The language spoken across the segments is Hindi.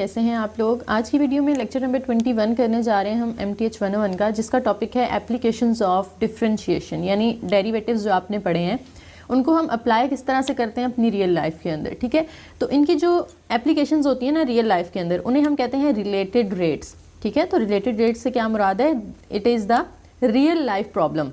कैसे हैं आप लोग। आज की वीडियो में लेक्चर नंबर 21 करने जा रहे हैं हम MTH 101 का, जिसका टॉपिक है एप्लीकेशंस ऑफ डिफरेंशिएशन, यानी डेरिवेटिव्स जो आपने पढ़े हैं उनको हम अप्लाई किस तरह से करते हैं अपनी रियल लाइफ के अंदर। ठीक है, तो इनकी जो एप्लीकेशंस होती हैं ना रियल लाइफ के अंदर, उन्हें हम कहते हैं रिलेटेड रेट्स। ठीक है, तो रिलेटेड रेट्स से क्या मुराद है, it is the real life problem.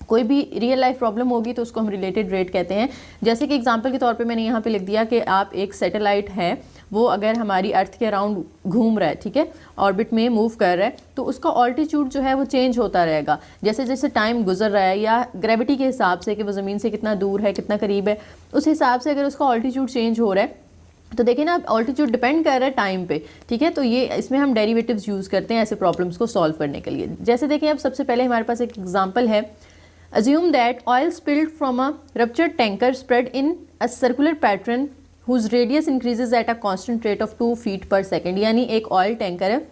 कोई भी रियल लाइफ प्रॉब्लम होगी तो उसको हम रिलेटेड रेट कहते हैं। जैसे कि एग्जांपल के तौर पे मैंने यहाँ पे लिख दिया कि आप एक सैटेलाइट है, वो अगर हमारी अर्थ के अराउंड घूम रहा है, ठीक है, ऑर्बिट में मूव कर रहा है, तो उसका ऑल्टीट्यूड जो है वो चेंज होता रहेगा जैसे जैसे टाइम गुजर रहा है, या ग्रेविटी के हिसाब से कि वो ज़मीन से कितना दूर है कितना करीब है, उस हिसाब से अगर उसका ऑल्टीट्यूड चेंज हो रहा है तो देखिए ना, ऑल्टीट्यूड डिपेंड कर रहा है टाइम पे। ठीक है, तो ये इसमें हम डेरिवेटिव्स यूज़ करते हैं ऐसे प्रॉब्लम्स को सॉल्व करने के लिए। जैसे देखिए, अब सबसे पहले हमारे पास एक एग्जाम्पल है। Assume that oil spilled from a ruptured tanker spread in a circular pattern whose radius increases at a constant rate of 2 feet per second। यानी एक ऑयल टैंकर है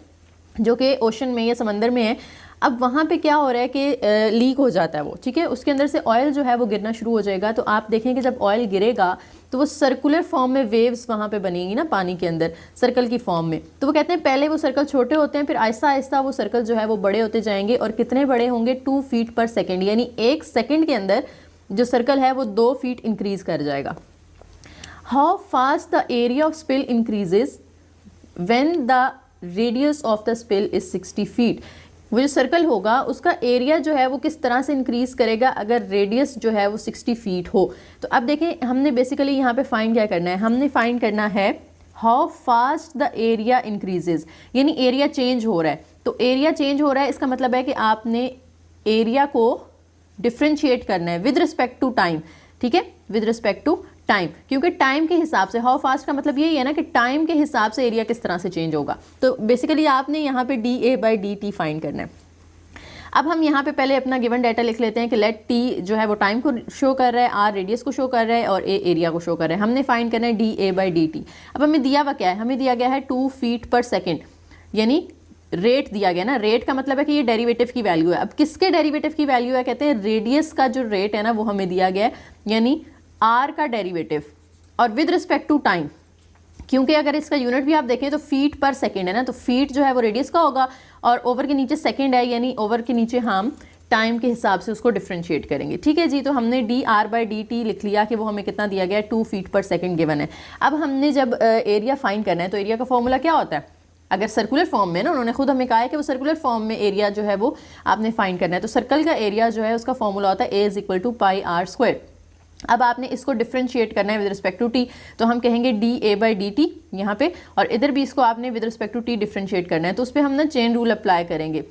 जो कि ओशन में या समंदर में है। अब वहाँ पे क्या हो रहा है कि लीक हो जाता है वो, ठीक है, उसके अंदर से ऑयल जो है वो गिरना शुरू हो जाएगा। तो आप देखेंगे जब ऑयल गिरेगा तो वो सर्कुलर फॉर्म में वेव्स वहाँ पे बनेंगी ना पानी के अंदर, सर्कल की फॉर्म में। तो वो कहते हैं पहले वो सर्कल छोटे होते हैं, फिर आहिस्ता आहिस्ता वो सर्कल जो है वो बड़े होते जाएंगे, और कितने बड़े होंगे, 2 फीट पर सेकेंड, यानी 1 सेकेंड के अंदर जो सर्कल है वो 2 फीट इंक्रीज कर जाएगा। How fast the area of spill increases when the radius of the spill is 60 feet. वो जो सर्कल होगा उसका एरिया जो है वो किस तरह से इंक्रीज करेगा अगर रेडियस जो है वो 60 फीट हो। तो अब देखें, हमने बेसिकली यहाँ पे फाइंड क्या करना है, हमने फाइंड करना है how fast the area increases, यानी एरिया चेंज हो रहा है। तो एरिया चेंज हो रहा है, इसका मतलब है कि आपने एरिया को डिफ्रेंशिएट करना है विद रिस्पेक्ट टू टाइम। ठीक है, विद रिस्पेक्ट टू टाइम, क्योंकि टाइम के हिसाब से, हाउ फास्ट का मतलब यही है ना कि टाइम के हिसाब से एरिया किस तरह से चेंज होगा। तो बेसिकली आपने यहाँ पे dA/dt फाइंड करना है। अब हम यहाँ पे पहले अपना गिवन डाटा लिख लेते हैं कि लेट t जो है वो टाइम को शो कर रहा है, r रेडियस को शो कर रहा है, और a एरिया को शो कर रहा है। हमने फाइंड करना है dA/dt। अब हमें दिया हुआ क्या है, हमें दिया गया है 2 फीट पर सेकेंड, यानी रेट दिया गया ना। रेट का मतलब है कि ये डेरिवेटिव की वैल्यू है। अब किसके डेरिवेटिव की वैल्यू है, कहते हैं रेडियस का जो रेट है ना वो हमें दिया गया है, यानी आर का डेरिवेटिव, और विद रिस्पेक्ट टू टाइम। क्योंकि अगर इसका यूनिट भी आप देखें तो फीट पर सेकेंड है ना, तो फीट जो है वो रेडियस का होगा, और ओवर के नीचे सेकेंड है, यानी ओवर के नीचे हम टाइम के हिसाब से उसको डिफ्रेंशिएट करेंगे। ठीक है जी, तो हमने dR/dt लिख लिया कि वो हमें कितना दिया गया है, 2 फीट पर सेकेंड गिवन है। अब हमने जब एरिया फाइंड करना है तो एरिया का फॉर्मूला क्या होता है, अगर सर्कुलर फॉर्म में ना, उन्होंने खुद हमें कहा है कि वो सर्कुलर फॉर्म में एरिया जो है वो आपने फाइंड करना है। तो सर्कल का एरिया जो है उसका फॉर्मूला होता है A = πr²। अब आपने इसको डिफ्रेंशिएट करना है विद रिस्पेक्ट टू टी, तो हम कहेंगे dA/dt यहाँ पे, और इधर भी इसको आपने with respect to T differentiate करना है। तो उस पर हम ना चेन रूल अप्लाई करेंगे,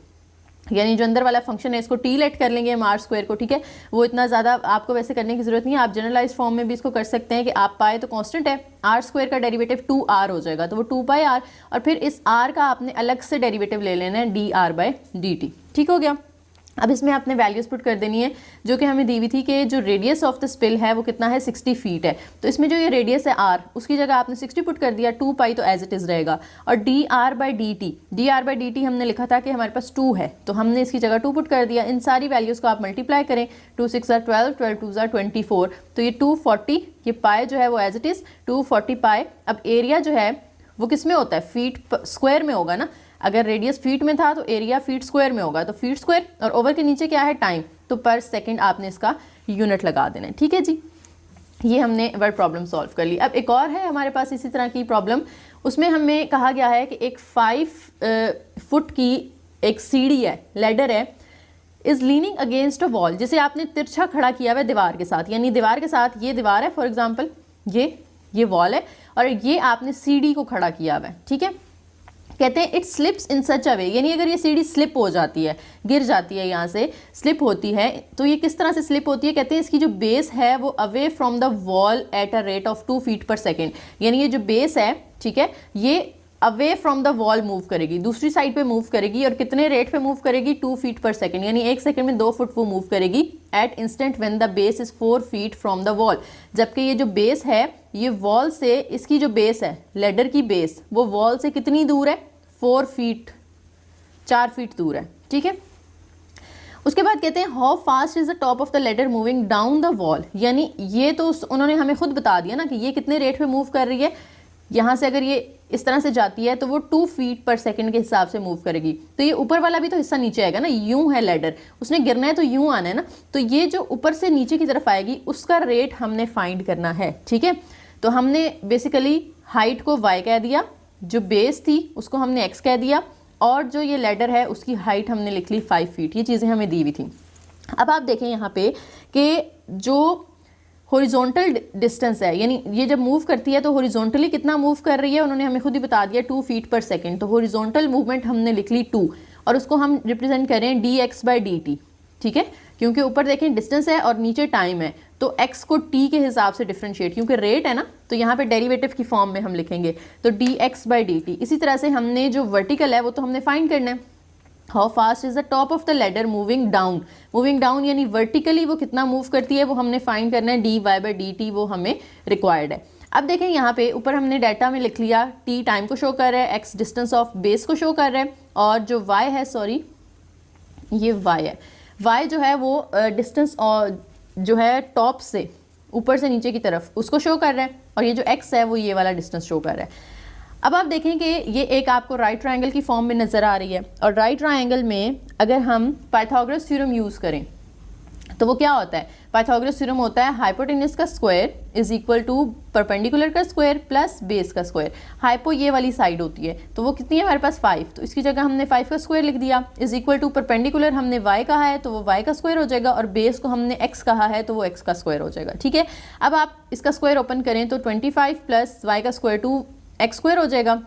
यानी जो अंदर वाला फंक्शन है इसको टी लेट कर लेंगे हम r² को। ठीक है, वो इतना ज़्यादा आपको वैसे करने की ज़रूरत नहीं है, आप जनरलाइज फॉर्म में भी इसको कर सकते हैं कि आप पाए तो कांस्टेंट है, r² का डेरिवेटिव 2r हो जाएगा, तो वो 2πr, और फिर इस r का आपने अलग से डेरिवेटिव ले लेना है dR/dt। ठीक हो गया। अब इसमें आपने वैल्यूज पुट कर देनी है जो कि हमें दी हुई थी कि जो रेडियस ऑफ द स्पिल है वो कितना है, 60 फीट है। तो इसमें जो ये रेडियस है r, उसकी जगह आपने 60 पुट कर दिया, 2π तो एज इट इज़ रहेगा, और dR/dt हमने लिखा था कि हमारे पास 2 है, तो हमने इसकी जगह 2 पुट कर दिया। इन सारी वैल्यूज़ को आप मल्टीप्लाई करें, 2 6 are 12, 12 2 are 24, तो ये 240, ये पाए जो है वो एज इट इज़ 240 पाए। अब एरिया जो है वो किस में होता है, फीट स्क्वायर में होगा ना। अगर रेडियस फीट में था तो एरिया फीट स्क्वायर में होगा, तो फीट स्क्वायर, और ओवर के नीचे क्या है, टाइम, तो पर सेकंड आपने इसका यूनिट लगा देना है। ठीक है जी, ये हमने वर्ड प्रॉब्लम सॉल्व कर ली। अब एक और है हमारे पास इसी तरह की प्रॉब्लम, उसमें हमें कहा गया है कि एक 5 फुट की एक सीढ़ी है, लैडर है, is leaning against a wall, जिसे आपने तिरछा खड़ा किया हुआ है दीवार के साथ, यानी दीवार के साथ ये दीवार है, फॉर एग्जाम्पल ये वॉल है, और ये आपने सीढ़ी को खड़ा किया हुआ है। ठीक है, कहते हैं इट स्लिप्स इन सच अ वे, यानी अगर ये सीढ़ी स्लिप हो जाती है, गिर जाती है, यहाँ से स्लिप होती है, तो ये किस तरह से स्लिप होती है, कहते हैं इसकी जो बेस है वो away from the wall at a rate of 2 feet पर सेकेंड, यानी ये जो बेस है, ठीक है, ये away from the wall move करेगी, दूसरी साइड पे मूव करेगी, और कितने रेट पे मूव करेगी, 2 फीट पर सेकेंड, यानी 1 सेकेंड में 2 फुट वो मूव करेगी, at instant when the base is 4 feet from the wall. जबकि ये जो बेस है, ये वॉल से, इसकी जो बेस है, लेडर की बेस, वो वॉल से कितनी दूर है, 4 फीट, 4 फीट दूर है। ठीक है, उसके बाद कहते हैं how fast is the top of the ladder moving down the wall, यानी ये तो उन्होंने हमें खुद बता दिया ना कि ये कितने रेट पे मूव कर रही है। यहाँ से अगर ये इस तरह से जाती है तो वो 2 फीट पर सेकंड के हिसाब से मूव करेगी। तो ये ऊपर वाला भी तो हिस्सा नीचे आएगा ना, यूं है लैडर, उसने गिरना है तो यूं आना है ना, तो ये जो ऊपर से नीचे की तरफ आएगी उसका रेट हमने फाइंड करना है। ठीक है, तो हमने बेसिकली हाइट को y कह दिया, जो बेस थी उसको हमने x कह दिया, और जो ये लैडर है उसकी हाइट हमने लिख ली 5 फीट। ये चीज़ें हमें दी हुई थी। अब आप देखें यहाँ पे कि जो हॉरिजॉन्टल डिस्टेंस है, यानी ये जब मूव करती है तो हॉरिजॉन्टली कितना मूव कर रही है, उन्होंने हमें खुद ही बता दिया 2 फीट पर सेकंड। तो हॉरिजॉन्टल मूवमेंट हमने लिख ली 2, और उसको हम रिप्रेजेंट करें dx/dt। ठीक है, क्योंकि ऊपर देखें डिस्टेंस है और नीचे टाइम है, तो x को t के हिसाब से डिफ्रेंशिएट, क्योंकि रेट है ना तो यहाँ पे डेरिवेटिव की फॉर्म में हम लिखेंगे, तो dx/dt। इसी तरह से हमने जो वर्टिकल है वो तो हमने फाइंड करना है, how fast is the top of the ladder moving down. Moving down यानी वर्टिकली वो कितना मूव करती है वो हमने फाइंड करना है, dy/dt वो हमें रिक्वायर्ड है। अब देखें यहाँ पे ऊपर हमने डाटा में लिख लिया, t टाइम को शो कर रहा है, x डिस्टेंस ऑफ बेस को शो कर रहा है, और जो y है, सॉरी ये y है, y जो है वो डिस्टेंस और जो है टॉप से ऊपर से नीचे की तरफ उसको शो कर रहा है, और ये जो x है वो ये वाला डिस्टेंस शो कर रहा है। अब आप देखें कि ये एक आपको राइट ट्रायंगल की फॉर्म में नज़र आ रही है, और राइट ट्रायंगल में अगर हम पाइथागोरस थ्योरम यूज़ करें तो वो क्या होता है, पाइथागोरस थ्योरम होता है हाइपोटेन्यूस का square is equal to perpendicular का स्क्वायर प्लस बेस का स्क्वायर। हाइपो ये वाली साइड होती है, तो वो कितनी है हमारे पास 5, तो इसकी जगह हमने 5 का स्क्वायर लिख दिया, इज इक्वल टू परपेंडिकुलर हमने y कहा है तो वो y का स्क्वायर हो जाएगा, और बेस को हमने x कहा है तो वो x का स्क्वायर हो जाएगा। ठीक है, अब आप इसका स्क्वायर ओपन करें तो 25 प्लस y का स्क्वायर 2x स्क्वायर हो जाएगा,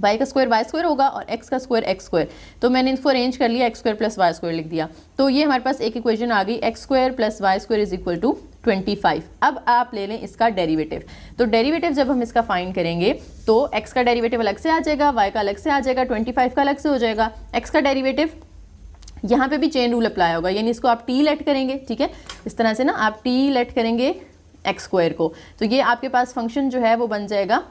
y का स्क्वायर y स्क्वायर होगा, और x का स्क्वायर x स्क्वायर। तो मैंने इसको अरेंज कर लिया, x square plus y square लिख दिया, तो ये हमारे पास एक इक्वेशन आ गई, x square plus y square is equal to 25। अब आप ले लें इसका डेरिवेटिव, तो डेरिवेटिव जब हम इसका फाइंड करेंगे तो x का डेरिवेटिव अलग से आ जाएगा, y का अलग से आ जाएगा, 25 का अलग से हो जाएगा। x का डेरिवेटिव यहाँ पे भी चेन रूल अप्लाई होगा, यानी इसको आप t लेट करेंगे। ठीक है, इस तरह से ना आप t लेट करेंगे x स्क्वायर को, तो ये आपके पास फंक्शन जो है वो बन जाएगा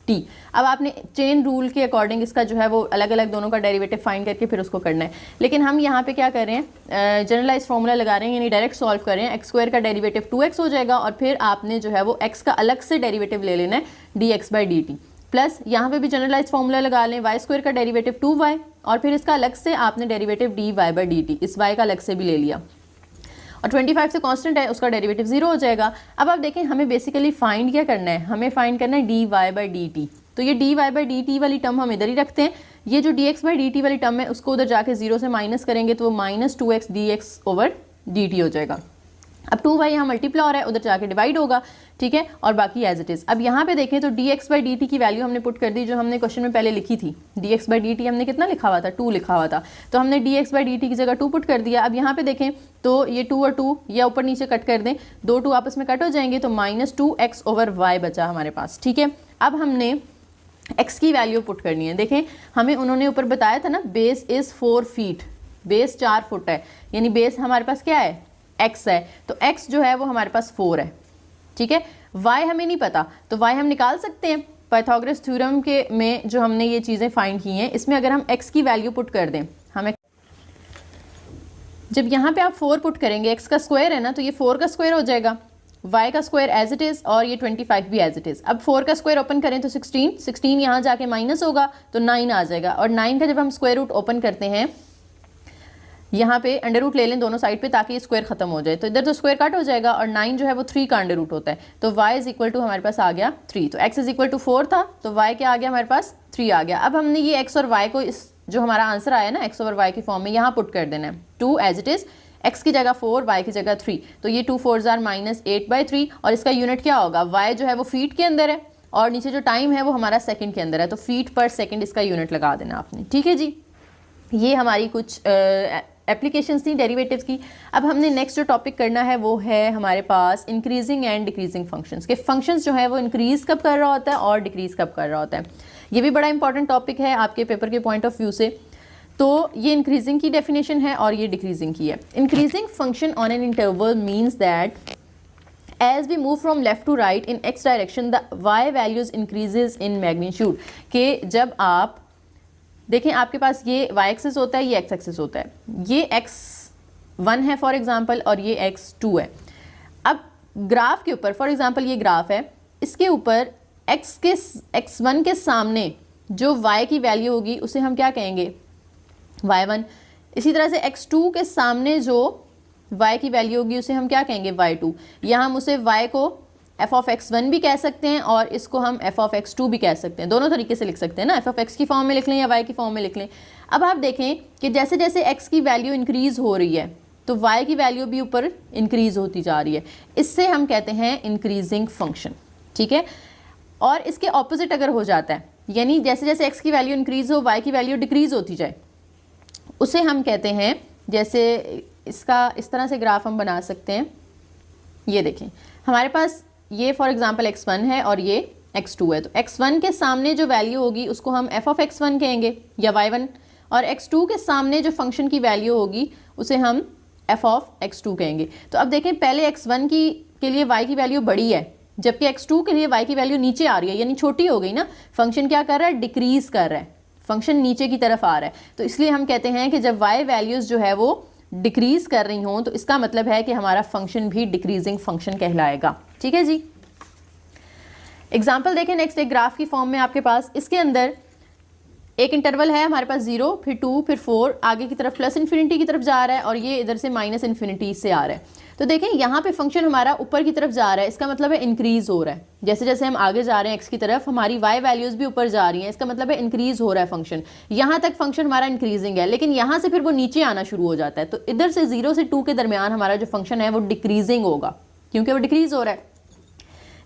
t। अब आपने चेन रूल के अकॉर्डिंग इसका जो है वो अलग अलग दोनों का डेरिवेटिव फाइंड करके फिर उसको करना है, लेकिन हम यहाँ पे क्या कर रहे हैं, जनरलाइज फॉर्मूला लगा रहे हैं, यानी डायरेक्ट सॉल्व कर रहे हैं। x स्क्वायर का डेरिवेटिव 2x हो जाएगा, और फिर आपने जो है वो x का अलग से डेरिवेटिव ले लेना है dx/dt, प्लस यहाँ पे भी जनरलाइज फॉर्मूला लगा लें, y स्क्वायर का डेरिवेटिव 2y, और फिर इसका अलग से आपने डेरिवेटिव dy/dt, इस y का अलग से भी ले लिया, और 25 से कांस्टेंट है उसका डेरिवेटिव 0 हो जाएगा। अब आप देखें हमें बेसिकली फाइंड क्या करना है, हमें फाइंड करना है dy/dt, तो ये dy/dt वाली टर्म हम इधर ही रखते हैं, ये जो dx/dt वाली टर्म है उसको उधर जाके 0 से माइनस करेंगे तो वो -2x dx/dt हो जाएगा। अब 2y यहाँ मल्टीप्लाई हो रहा है, उधर जाके डिवाइड होगा। ठीक है, और बाकी एज इट इज़। अब यहाँ पे देखें तो dx/dt की वैल्यू हमने पुट कर दी जो हमने क्वेश्चन में पहले लिखी थी, dx/dt हमने कितना लिखा हुआ था, 2 लिखा हुआ था, तो हमने dx/dt की जगह 2 पुट कर दिया। अब यहाँ पे देखें तो ये 2 और 2 या ऊपर नीचे कट कर दें, 2 2 आपस में कट हो जाएंगे, तो -2x/y बचा हमारे पास। ठीक है, अब हमने x की वैल्यू पुट करनी है। देखें हमें उन्होंने ऊपर बताया था ना, base is 4 feet, base 4 foot है, यानी बेस हमारे पास क्या है, x है, तो x जो है वो हमारे पास 4 है। ठीक है, y हमें नहीं पता, तो y हम निकाल सकते हैं पाइथागोरस थ्योरम के में जो हमने ये चीज़ें फाइंड की हैं, इसमें अगर हम x की वैल्यू पुट कर दें, हमें जब यहाँ पे आप 4 पुट करेंगे, x का स्क्वायर है ना, तो ये 4 का स्क्वायर हो जाएगा, y का स्क्वायर एज इट इज़, और ये 25 भी एज इट इज़। अब 4 का स्क्वायर ओपन करें तो 16 यहाँ जाके माइनस होगा तो 9 आ जाएगा, और 9 का जब हम स्क्वायर रूट ओपन करते हैं यहाँ पे अंडर रूट ले लें दोनों साइड पे ताकि स्क्वायर खत्म हो जाए, तो इधर तो स्क्वायर कट हो जाएगा, और 9 जो है वो 3 का अंडर रूट होता है, तो y इज इक्वल टू हमारे पास आ गया 3, तो x इज इक्वल टू 4 था, तो y क्या आ गया हमारे पास 3 आ गया। अब हमने ये x और y को इस जो हमारा आंसर आया ना x और y की फॉर्म में यहाँ पुट कर देना है, 2 एज इट इज़, x की जगह 4, y की जगह 3, तो ये 2 4s are -8/3, और इसका यूनिट क्या होगा, y जो है वो फीट के अंदर है, और नीचे जो टाइम है वो हमारा सेकंड के अंदर है, तो फीट पर सेकंड इसका यूनिट लगा देना आपने। ठीक है जी, ये हमारी कुछ एप्लीकेशंस थी डेरिवेटिव्स की। अब हमने नेक्स्ट जो टॉपिक करना है वो है हमारे पास इंक्रीजिंग एंड डिक्रीजिंग फंक्शंस के फंक्शंस जो है वो इंक्रीज कब कर रहा होता है और डिक्रीज कब कर रहा होता है। ये भी बड़ा इंपॉर्टेंट टॉपिक है आपके पेपर के पॉइंट ऑफ व्यू से। तो ये इंक्रीजिंग की डेफिनेशन है और ये डिक्रीजिंग की है। Increasing function on an interval means that as we move from left to right in x direction the y values increases in magnitude। के जब आप देखें आपके पास ये y एक्सिस होता है, ये x एक्सिस होता है, ये x1 है फॉर एग्जांपल और ये x2 है। अब ग्राफ के ऊपर फॉर एग्जांपल ये ग्राफ है, इसके ऊपर x1 के सामने जो y की वैल्यू होगी उसे हम क्या कहेंगे, y1। इसी तरह से x2 के सामने जो y की वैल्यू होगी उसे हम क्या कहेंगे, y2। या हम उसे y को f ऑफ x1 भी कह सकते हैं और इसको हम f ऑफ x2 भी कह सकते हैं, दोनों तरीके से लिख सकते हैं ना, f ऑफ x की फॉर्म में लिख लें या y की फॉर्म में लिख लें। अब आप देखें कि जैसे जैसे x की वैल्यू इंक्रीज़ हो रही है तो y की वैल्यू भी ऊपर इंक्रीज़ होती जा रही है, इससे हम कहते हैं इंक्रीजिंग फंक्शन, ठीक है। और इसके ऑपोजिट अगर हो जाता है, यानी जैसे जैसे x की वैल्यू इंक्रीज़ हो y की वैल्यू डिक्रीज़ होती जाए, उसे हम कहते हैं, जैसे इसका इस तरह से ग्राफ हम बना सकते हैं। ये देखें हमारे पास ये फॉर एग्जांपल x1 है और ये x2 है, तो x1 के सामने जो वैल्यू होगी उसको हम f ऑफ x1 कहेंगे या y1, और x2 के सामने जो फंक्शन की वैल्यू होगी उसे हम f ऑफ x2 कहेंगे। तो अब देखें पहले x1 के लिए y की वैल्यू बड़ी है, जबकि x2 के लिए y की वैल्यू नीचे आ रही है, यानी छोटी हो गई ना। फंक्शन क्या कर रहा है, डिक्रीज़ कर रहा है, फंक्शन नीचे की तरफ आ रहा है। तो इसलिए हम कहते हैं कि जब y वैल्यूज़ जो है वो डिक्रीज़ कर रही हों तो इसका मतलब है कि हमारा फंक्शन भी डिक्रीजिंग फंक्शन कहलाएगा, ठीक है जी। एग्जाम्पल देखें नेक्स्ट, एक ग्राफ की फॉर्म में आपके पास, इसके अंदर एक इंटरवल है हमारे पास 0, फिर 2, फिर 4, आगे की तरफ प्लस इन्फिनिटी की तरफ जा रहा है और ये इधर से माइनस इन्फिनिटी से आ रहा है। तो देखें यहाँ पे फंक्शन हमारा ऊपर की तरफ जा रहा है, इसका मतलब है इंक्रीज़ हो रहा है। जैसे जैसे हम आगे जा रहे हैं x की तरफ, हमारी y वैल्यूज़ भी ऊपर जा रही हैं, इसका मतलब है इंक्रीज़ हो रहा है फंक्शन। यहाँ तक फंक्शन हमारा इंक्रीजिंग है, लेकिन यहाँ से फिर वो नीचे आना शुरू हो जाता है। तो इधर से 0 से 2 के दरमियान हमारा जो फंक्शन है वो डिक्रीजिंग होगा, क्योंकि वो डिक्रीज़ हो रहा है।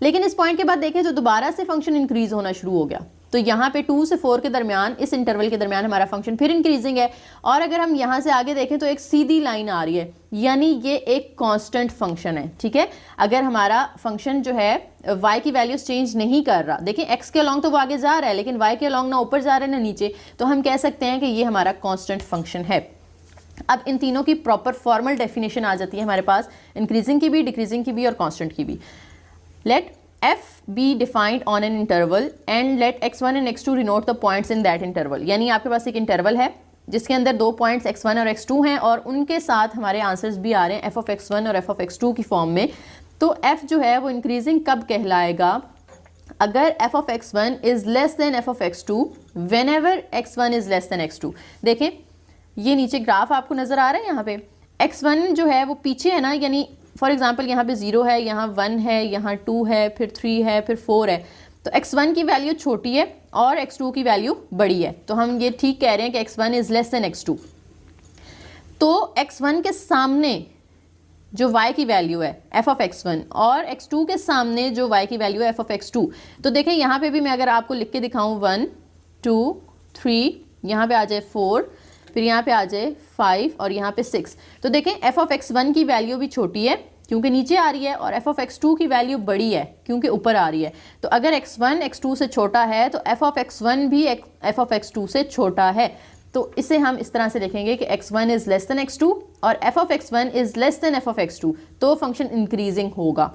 लेकिन इस पॉइंट के बाद देखें तो दोबारा से फंक्शन इंक्रीज़ होना शुरू हो गया, तो यहाँ पे 2 से 4 के दरमियान, इस इंटरवल के दरमियान हमारा फंक्शन फिर इंक्रीजिंग है। और अगर हम यहाँ से आगे देखें तो एक सीधी लाइन आ रही है, यानी ये एक कांस्टेंट फंक्शन है, ठीक है। अगर हमारा फंक्शन जो है y की वैल्यूज चेंज नहीं कर रहा, देखें x के अलॉन्ग तो वो आगे जा रहा है, लेकिन y के अलॉन्ग ना ऊपर जा रहा है ना नीचे, तो हम कह सकते हैं कि ये हमारा कांस्टेंट फंक्शन है। अब इन तीनों की प्रॉपर फॉर्मल डेफिनेशन आ जाती है हमारे पास, इंक्रीजिंग की भी, डिक्रीजिंग की भी और कांस्टेंट की भी। Let f be defined on an interval and let x1 and x2 denote the points in that interval। यानी आपके पास एक इंटरवल है जिसके अंदर 2 पॉइंट्स x1 और x2 हैं और उनके साथ हमारे आंसर्स भी आ रहे हैं f ऑफ x1 और f ऑफ x2 की फॉर्म में। तो f जो है वो इंक्रीजिंग कब कहलाएगा, अगर f of x1 is less than f of x2 whenever x1 is less than x2। देखें ये नीचे ग्राफ आपको नजर आ रहा है, यहाँ पे x1 जो है वो पीछे है ना, यानी फॉर एग्जाम्पल यहाँ पे 0 है, यहाँ 1 है, यहाँ 2 है, फिर 3 है, फिर 4 है। तो x1 की वैल्यू छोटी है और x2 की वैल्यू बड़ी है, तो हम ये ठीक कह रहे हैं कि x1 is less than x2। तो x1 के सामने जो y की वैल्यू है f ऑफ x1 और x2 के सामने जो y की वैल्यू है f ऑफ x2, तो देखें यहाँ पे भी मैं अगर आपको लिख के दिखाऊँ 1 2 3, यहाँ पे आ जाए 4, फिर यहाँ पे आ जाए 5 और यहाँ पे 6, तो देखें f ऑफ x1 की वैल्यू भी छोटी है क्योंकि नीचे आ रही है और f ऑफ x2 की वैल्यू बड़ी है क्योंकि ऊपर आ रही है। तो अगर x1 x2 से छोटा है तो f ऑफ x1 भी f ऑफ x2 से छोटा है। तो इसे हम इस तरह से लिखेंगे कि x1 is less than x2 और f of x1 is less than f of x2, तो फंक्शन इंक्रीजिंग होगा।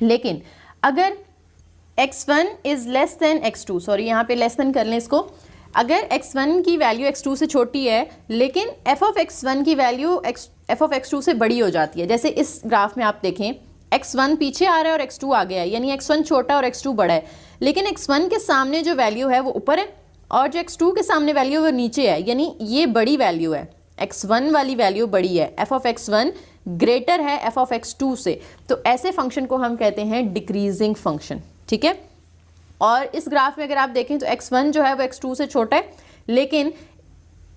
लेकिन अगर x1 is less than x2, sorry यहाँ पे लेस देन कर लें इसको, अगर x1 की वैल्यू x2 से छोटी है लेकिन f ऑफ x1 की वैल्यू f ऑफ x2 से बड़ी हो जाती है, जैसे इस ग्राफ में आप देखें x1 पीछे आ रहा है और x2 आगे है, यानी x1 छोटा और x2 बड़ा है, लेकिन x1 के सामने जो वैल्यू है वो ऊपर है और जो x2 के सामने वैल्यू है वो नीचे है, यानी ये बड़ी वैल्यू है, x1 वाली वैल्यू बड़ी है, f ऑफ x1 ग्रेटर है f ऑफ x2 से। तो ऐसे फंक्शन को हम कहते हैं डिक्रीजिंग फंक्शन, ठीक है। और इस ग्राफ में अगर आप देखें तो x1 जो है वो x2 से छोटा है, लेकिन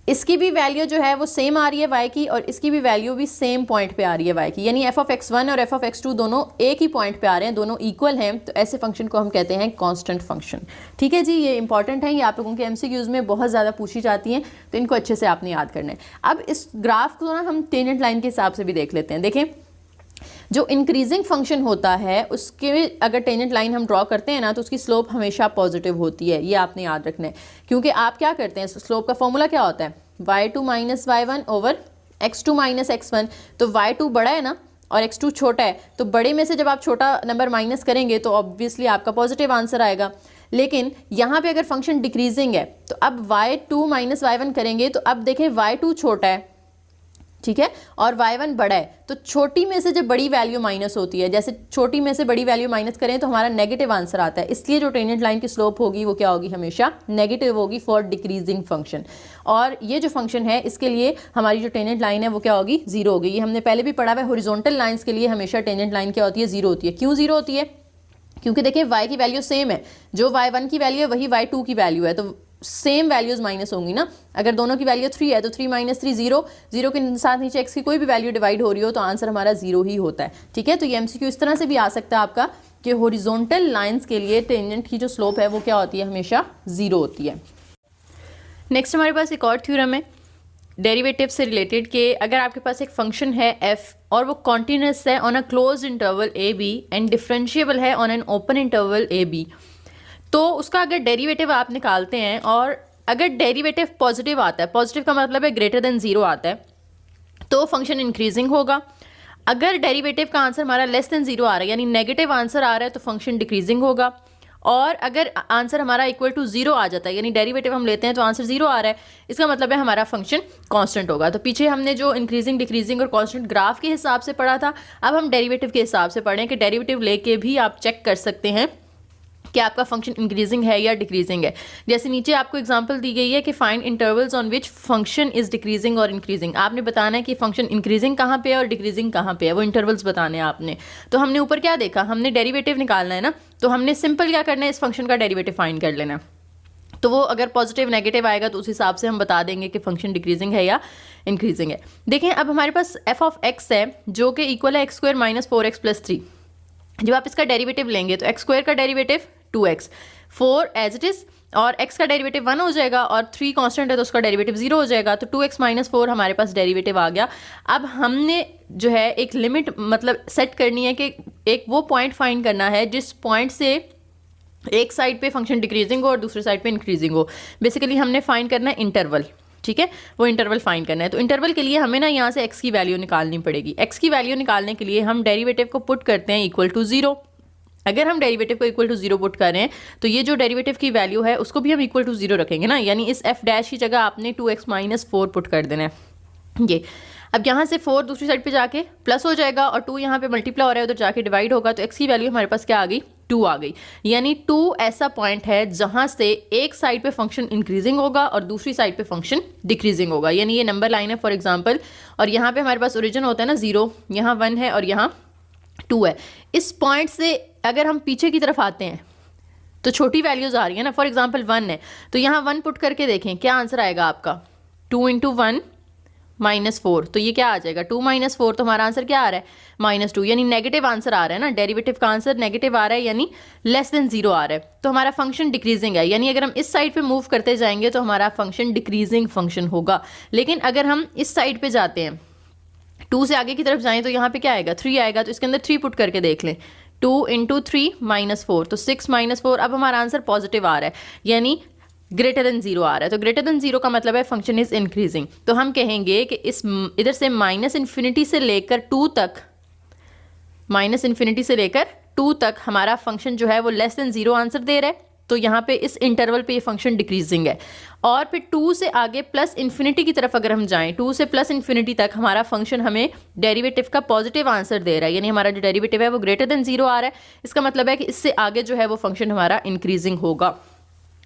इसकी भी वैल्यू जो है वो सेम आ रही है y की और इसकी भी वैल्यू भी सेम पॉइंट पे आ रही है y की, यानी f ऑफ x1 और f ऑफ x2 दोनों एक ही पॉइंट पे आ रहे हैं, दोनों इक्वल हैं। तो ऐसे फंक्शन को हम कहते हैं कांस्टेंट फंक्शन, ठीक है जी। ये इंपॉर्टेंट है, ये आप लोगों के MCQs में बहुत ज़्यादा पूछी जाती हैं, तो इनको अच्छे से आपने याद करना है। अब इस ग्राफ को ना हम टेंजेंट लाइन के हिसाब से भी देख लेते हैं। देखें जो इंक्रीजिंग फंक्शन होता है उसके अगर टेंजेंट लाइन हम ड्रॉ करते हैं ना तो उसकी स्लोप हमेशा पॉजिटिव होती है, ये आपने याद रखना है। क्योंकि आप क्या करते हैं, स्लोप का फॉर्मूला क्या होता है, y2 minus y1 over x2 minus x1। तो y2 बड़ा है ना और x2 छोटा है, तो बड़े में से जब आप छोटा नंबर माइनस करेंगे तो ऑब्वियसली आपका पॉजिटिव आंसर आएगा। लेकिन यहाँ पे अगर फंक्शन डिक्रीजिंग है तो अब y2 माइनस y1 करेंगे तो अब देखें y2 छोटा है ठीक है, और y1 बड़ा है तो छोटी में से जब बड़ी वैल्यू माइनस होती है, जैसे छोटी में से बड़ी वैल्यू माइनस करें तो हमारा नेगेटिव आंसर आता है, इसलिए जो टेंजेंट लाइन की स्लोप होगी वो क्या होगी, हमेशा नेगेटिव होगी फॉर डिक्रीजिंग फंक्शन। और ये जो फंक्शन है इसके लिए हमारी जो टेंजेंट लाइन है वो क्या होगी, जीरो होगी। ये हमने पहले भी पढ़ा हुआ है, हॉरिजॉन्टल लाइंस के लिए हमेशा टेंजेंट लाइन क्या होती है, जीरो होती है। क्यों जीरो होती है, क्योंकि देखिए y की वैल्यू सेम है, जो y1 की वैल्यू है वही y2 की वैल्यू है, तो सेम वैल्यूज माइनस होंगी ना। अगर दोनों की वैल्यू 3 है तो 3 - 3 0, 0 के साथ नीचे x की कोई भी वैल्यू डिवाइड हो रही हो तो आंसर हमारा 0 ही होता है। ठीक है, तो ये MCQ इस तरह से भी आ सकता है आपका कि हॉरिजॉन्टल लाइंस के लिए टेंजेंट की जो स्लोप है वो क्या होती है, हमेशा 0 होती है। नेक्स्ट हमारे पास एक और थ्योरम है डेरिवेटिव से रिलेटेड कि अगर आपके पास एक फंक्शन है f और वो कॉन्टिन्यूस है on a closed interval a b and differentiable है on an open interval a b, तो उसका अगर डेरिवेटिव आप निकालते हैं और अगर डेरिवेटिव पॉजिटिव आता है, पॉजिटिव का मतलब है ग्रेटर देन 0 आता है, तो फंक्शन इंक्रीजिंग होगा। अगर डेरिवेटिव का आंसर हमारा लेस देन 0 आ रहा है यानी नेगेटिव आंसर आ रहा है तो फंक्शन डिक्रीजिंग होगा। और अगर आंसर हमारा इक्वल टू 0 आ जाता है यानी डेरिवेटिव हम लेते हैं तो आंसर 0 आ रहा है, इसका मतलब है हमारा फंक्शन कांस्टेंट होगा। तो पीछे हमने जो इंक्रीजिंग डिक्रीजिंग और कांस्टेंट ग्राफ के हिसाब से पढ़ा था, अब हम डेरिवेटिव के हिसाब से पढ़ें कि डेरिवेटिव लेके भी आप चेक कर सकते हैं कि आपका फंक्शन इंक्रीजिंग है या डिक्रीजिंग है। जैसे नीचे आपको एग्जांपल दी गई है कि find intervals on which function is decreasing और इंक्रीजिंग। आपने बताना है कि फंक्शन इंक्रीजिंग कहाँ पे है और डिक्रीजिंग कहाँ पे है, वो इंटरवल्स बताने हैं आपने। तो हमने ऊपर क्या देखा, हमने डेरिवेटिव निकालना है ना, तो हमने सिंपल क्या करना है, इस फंक्शन का डेरिवेटिव फाइंड कर लेना। तो वो अगर पॉजिटिव नेगेटिव आएगा तो उस हिसाब से हम बता देंगे कि फंक्शन डिक्रीजिंग है या इंक्रीजिंग है। देखें अब हमारे पास f ऑफ x है जो कि इक्वल है x² - 4x + 3। जब आप इसका डेरिवेटिव लेंगे तो x² का derivative 2x, 4 as it is, और x का डेरिवेटिव 1 हो जाएगा और 3 कांस्टेंट है तो उसका डेरिवेटिव 0 हो जाएगा। तो 2x - 4 हमारे पास डेरिवेटिव आ गया। अब हमने जो है एक लिमिट मतलब सेट करनी है कि एक वो पॉइंट फाइंड करना है जिस पॉइंट से एक साइड पे फंक्शन डिक्रीजिंग हो और दूसरी साइड पे इंक्रीजिंग हो। बेसिकली हमने फाइंड करना है इंटरवल, ठीक है, वो इंटरवल फाइंड करना है। तो इंटरवल के लिए हमें ना यहाँ से x की वैल्यू निकालनी पड़ेगी। x की वैल्यू निकालने के लिए हम डेरिवेटिव को पुट करते हैं इक्वल टू 0। अगर हम डेरिवेटिव को इक्वल टू 0 पुट कर रहे हैं तो ये जो डेरिवेटिव की वैल्यू है उसको भी हम इक्वल टू 0 रखेंगे ना, यानी इस f' की जगह आपने 2x - 4 पुट कर देना है। ये अब यहाँ से 4 दूसरी साइड पे जाके प्लस हो जाएगा और 2 यहाँ पे मल्टीप्लाई हो रहा है, उधर जाके डिवाइड होगा, तो x की वैल्यू हमारे पास क्या आ गई, 2 आ गई। यानी 2 ऐसा पॉइंट है जहाँ से एक साइड पे फंक्शन इंक्रीजिंग होगा और दूसरी साइड पे फंक्शन डिक्रीजिंग होगा। यानी ये नंबर लाइन है फॉर एग्जाम्पल, और यहाँ पे हमारे पास ओरिजिन होता है ना 0, यहाँ 1 है और यहाँ 2 है। इस पॉइंट से अगर हम पीछे की तरफ आते हैं तो छोटी वैल्यूज आ रही है ना, फॉर एग्जांपल 1 है तो यहाँ 1 पुट करके देखें क्या आंसर आएगा आपका, 2 × 1 - 4, तो ये क्या आ जाएगा 2 - 4, तो हमारा आंसर क्या आ रहा है -2, यानी नेगेटिव आंसर आ रहा है ना, डेरिवेटिव का आंसर नेगेटिव आ रहा है यानी लेस देन 0 आ रहा है, तो हमारा फंक्शन डिक्रीजिंग है। यानी अगर हम इस साइड पे मूव करते जाएंगे तो हमारा फंक्शन डिक्रीजिंग फंक्शन होगा। लेकिन अगर हम इस साइड पे जाते हैं 2 से आगे की तरफ जाएं तो यहाँ पे क्या आएगा 3 आएगा, तो इसके अंदर 3 पुट करके देख लें, 2 × 3 - 4, तो 6 - 4। अब हमारा आंसर पॉजिटिव आ रहा है यानी ग्रेटर देन 0 आ रहा है, तो ग्रेटर देन 0 का मतलब है फंक्शन इज इंक्रीजिंग। तो हम कहेंगे कि इस इधर से -∞ से लेकर 2 तक, -∞ से लेकर 2 तक हमारा फंक्शन जो है वो लेस देन 0 आंसर दे रहा है, तो यहाँ पे इस इंटरवल पे ये फंक्शन डिक्रीजिंग है। और फिर 2 से आगे +∞ की तरफ अगर हम जाएं, 2 से +∞ तक हमारा फंक्शन हमें डेरिवेटिव का पॉजिटिव आंसर दे रहा है, यानी हमारा जो डेरिवेटिव है वो ग्रेटर देन 0 आ रहा है। इसका मतलब है कि इससे आगे जो है वो फंक्शन हमारा इंक्रीजिंग होगा,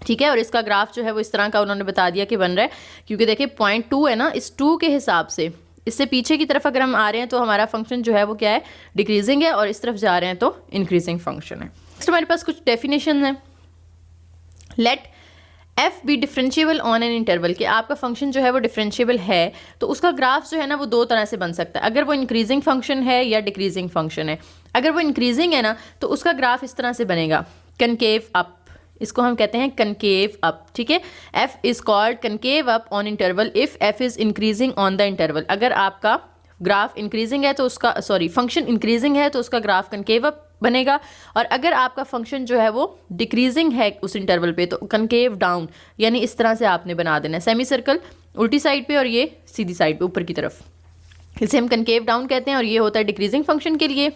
ठीक है। और इसका ग्राफ जो है वो इस तरह का उन्होंने बता दिया कि बन रहा है, क्योंकि देखिए पॉइंट 2 है ना, इस 2 के हिसाब से इससे पीछे की तरफ अगर हम आ रहे हैं तो हमारा फंक्शन जो है वो क्या है, डिक्रीजिंग है, और इस तरफ जा रहे हैं तो इंक्रीजिंग फंक्शन है। नेक्स्ट हमारे पास कुछ डेफिनेशन है। Let f be differentiable on an interval, कि आपका फंक्शन जो है वो डिफरेंशिएबल है तो उसका ग्राफ जो है ना वो 2 तरह से बन सकता है, अगर वो इंक्रीजिंग फंक्शन है या डिक्रीजिंग फंक्शन है। अगर वो इंक्रीजिंग है ना तो उसका ग्राफ इस तरह से बनेगा, कनकेव अप, इसको हम कहते हैं कनकेव अप, ठीक है। f is called concave up on interval if f is increasing on the interval. अगर आपका ग्राफ इंक्रीजिंग है तो उसका फंक्शन इंक्रीजिंग है तो उसका ग्राफ कनकेव अप बनेगा, और अगर आपका फंक्शन जो है वो डिक्रीजिंग है उस इंटरवल पे तो कनकेव डाउन, यानी इस तरह से आपने बना देना है, सेमी सर्कल उल्टी साइड पे और ये सीधी साइड पे ऊपर की तरफ, इसे हम कनकेव डाउन कहते हैं। और ये होता है डिक्रीजिंग फंक्शन के लिए,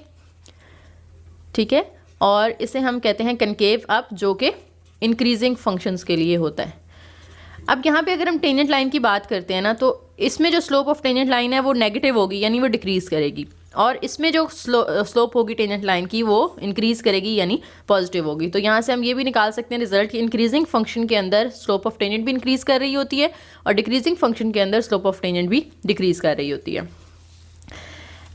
ठीक है, और इसे हम कहते हैं कनकेव अप जो कि इंक्रीजिंग फंक्शंस के लिए होता है। अब यहाँ पे अगर हम टेंजेंट लाइन की बात करते हैं ना, तो इसमें जो स्लोप ऑफ टेंजेंट लाइन है वो नेगेटिव होगी, यानी वो डिक्रीज़ करेगी, और इसमें जो स्लोप होगी टेंजेंट लाइन की वो इंक्रीज़ करेगी यानी पॉजिटिव होगी। तो यहाँ से हम ये भी निकाल सकते हैं रिजल्ट कि इंक्रीजिंग फंक्शन के अंदर स्लोप ऑफ टेंजेंट भी इंक्रीज़ कर रही होती है और डिक्रीजिंग फंक्शन के अंदर स्लोप ऑफ टेंजेंट भी डिक्रीज़ कर रही होती है।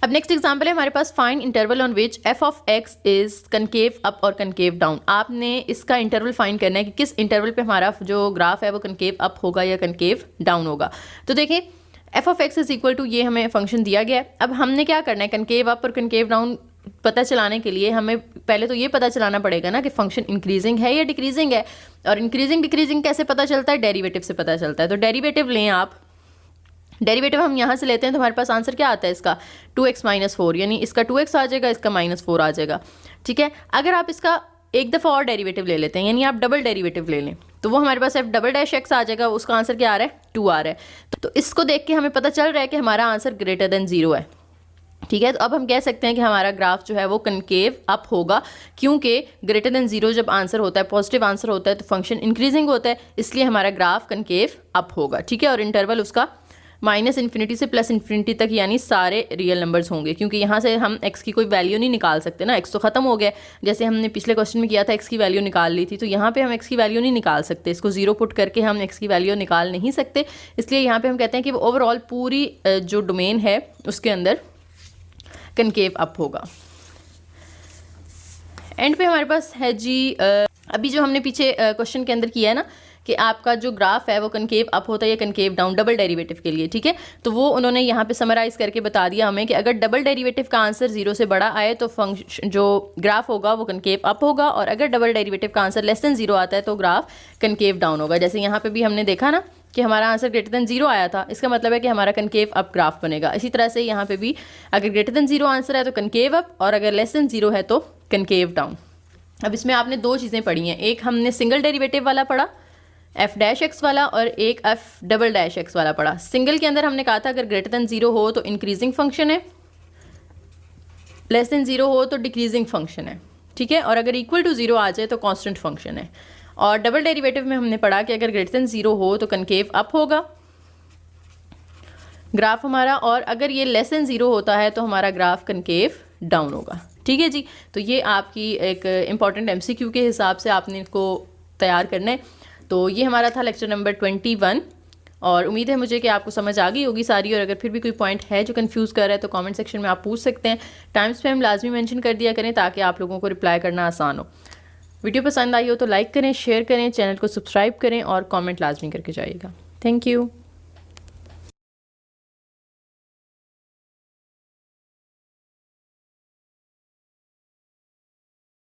अब नेक्स्ट एग्जांपल है हमारे पास, find interval on which f of x is concave up और कनकेव डाउन। आपने इसका इंटरवल फाइंड करना है कि किस इंटरवल पे हमारा जो ग्राफ है वो कनकेव अप होगा या कनकेव डाउन होगा। तो देखिए f of x is equal to, ये हमें फंक्शन दिया गया है। अब हमने क्या करना है, कनकेव अप और कनकेव डाउन पता चलाने के लिए हमें पहले तो ये पता चलाना पड़ेगा ना कि फंक्शन इंक्रीजिंग है या डिक्रीजिंग है। और इंक्रीजिंग डिक्रीजिंग कैसे पता चलता है, डेरिवेटिव से पता चलता है। तो डेरिवेटिव लें आप, डेरिवेटिव हम यहाँ से लेते हैं तो हमारे पास आंसर क्या आता है इसका 2x - 4, यानी इसका 2x आ जाएगा, इसका -4 आ जाएगा। ठीक है, अगर आप इसका एक दफ़ा और डेरिवेटिव ले लेते हैं, यानी आप डबल डेरिवेटिव ले लें, तो वो हमारे पास f'(x) आ जाएगा, उसका आंसर क्या आ रहा है 2 आ रहा है। तो इसको देख के हमें पता चल रहा है कि हमारा आंसर ग्रेटर देन 0 है। ठीक है, तो अब हम कह सकते हैं कि हमारा ग्राफ जो है वो कनकेव अप होगा, क्योंकि ग्रेटर देन 0 जब आंसर होता है, पॉजिटिव आंसर होता है, तो फंक्शन इंक्रीजिंग होता है, इसलिए हमारा ग्राफ कनकेव अप होगा। ठीक है, और इंटरवल उसका -∞ से +∞ तक, यानी सारे रियल नंबर्स होंगे, क्योंकि यहाँ से हम x की कोई वैल्यू नहीं निकाल सकते ना, x तो ख़त्म हो गया। जैसे हमने पिछले क्वेश्चन में किया था x की वैल्यू निकाल ली थी, तो यहाँ पे हम x की वैल्यू नहीं निकाल सकते, इसको 0 पुट करके हम x की वैल्यू निकाल नहीं सकते। इसलिए यहाँ पे हम कहते हैं कि वो ओवरऑल पूरी जो डोमेन है उसके अंदर कनकेव अप होगा। एंड पे हमारे पास है जी अभी जो हमने पीछे क्वेश्चन के अंदर किया है ना कि आपका जो ग्राफ है वो कनकेव अप होता है या कनकेव डाउन डबल डेरिवेटिव के लिए। ठीक है, तो वो उन्होंने यहाँ पे समराइज़ करके बता दिया हमें कि अगर डबल डेरिवेटिव का आंसर 0 से बड़ा आए तो फंक्शन जो ग्राफ होगा वो कनकेव अप होगा, और अगर डबल डेरिवेटिव का आंसर लेस देन 0 आता है तो ग्राफ कनकेव डाउन होगा। जैसे यहाँ पे भी हमने देखा ना कि हमारा आंसर ग्रेटर देन 0 आया था, इसका मतलब है कि हमारा कनकेव अप ग्राफ बनेगा। इसी तरह से यहाँ पे भी अगर ग्रेटर देन 0 आंसर है तो कनकेव अप, और अगर लेस देन 0 है तो कनकेव डाउन। अब इसमें आपने दो चीज़ें पढ़ी हैं, एक हमने सिंगल डेरिवेटिव वाला पढ़ा f'(x) वाला, और एक f'(x) वाला पढ़ा। सिंगल के अंदर हमने कहा था अगर ग्रेटर देन 0 हो तो इंक्रीजिंग फंक्शन है, लेस देन 0 हो तो डिक्रीजिंग फंक्शन है। ठीक है, और अगर इक्वल टू 0 आ जाए तो कांस्टेंट फंक्शन है। और डबल डेरिवेटिव में हमने पढ़ा कि अगर ग्रेटर देन 0 हो तो कनकेव अप होगा ग्राफ हमारा, और अगर ये लेस देन 0 होता है तो हमारा ग्राफ कनकेव डाउन होगा। ठीक है जी, तो ये आपकी एक इम्पॉर्टेंट MCQ के हिसाब से आपने इसको तैयार करना है। तो ये हमारा था लेक्चर नंबर 21, और उम्मीद है मुझे कि आपको समझ आ गई होगी सारी। और अगर फिर भी कोई पॉइंट है जो कंफ्यूज कर रहा है तो कमेंट सेक्शन में आप पूछ सकते हैं। टाइम स्पैम लाजमी मेंशन कर दिया करें ताकि आप लोगों को रिप्लाई करना आसान हो। वीडियो पसंद आई हो तो लाइक करें, शेयर करें, चैनल को सब्सक्राइब करें और कमेंट लाजमी करके जाइएगा। Thank you.